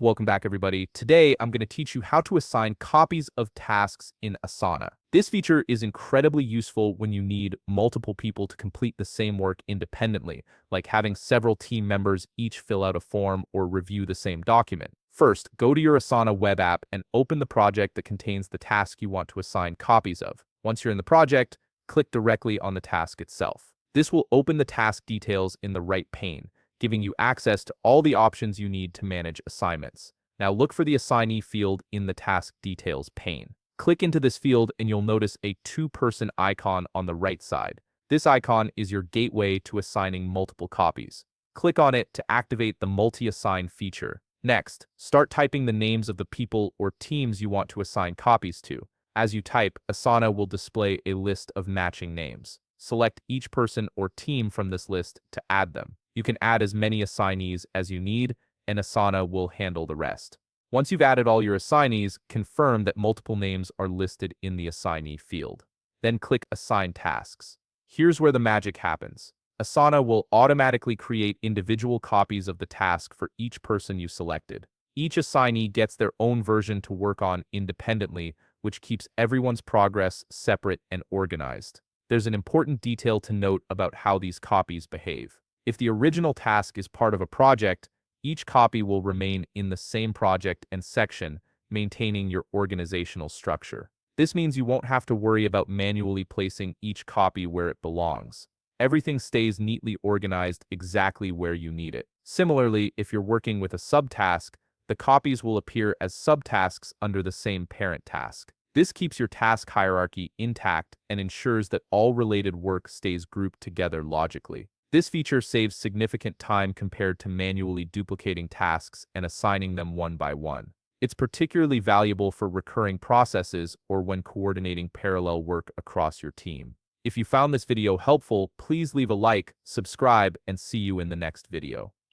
Welcome back, everybody. Today, I'm going to teach you how to assign copies of tasks in Asana. This feature is incredibly useful when you need multiple people to complete the same work independently, like having several team members each fill out a form or review the same document. First, go to your Asana web app and open the project that contains the task you want to assign copies of. Once you're in the project, click directly on the task itself. This will open the task details in the right pane, giving you access to all the options you need to manage assignments. Now look for the assignee field in the task details pane. Click into this field and you'll notice a two-person icon on the right side. This icon is your gateway to assigning multiple copies. Click on it to activate the multi-assign feature. Next, start typing the names of the people or teams you want to assign copies to. As you type, Asana will display a list of matching names. Select each person or team from this list to add them. You can add as many assignees as you need, and Asana will handle the rest. Once you've added all your assignees, confirm that multiple names are listed in the assignee field. Then click Assign Tasks. Here's where the magic happens. Asana will automatically create individual copies of the task for each person you selected. Each assignee gets their own version to work on independently, which keeps everyone's progress separate and organized. There's an important detail to note about how these copies behave. If the original task is part of a project, each copy will remain in the same project and section, maintaining your organizational structure. This means you won't have to worry about manually placing each copy where it belongs. Everything stays neatly organized exactly where you need it. Similarly, if you're working with a subtask, the copies will appear as subtasks under the same parent task. This keeps your task hierarchy intact and ensures that all related work stays grouped together logically. This feature saves significant time compared to manually duplicating tasks and assigning them one by one. It's particularly valuable for recurring processes or when coordinating parallel work across your team. If you found this video helpful, please leave a like, subscribe, and see you in the next video.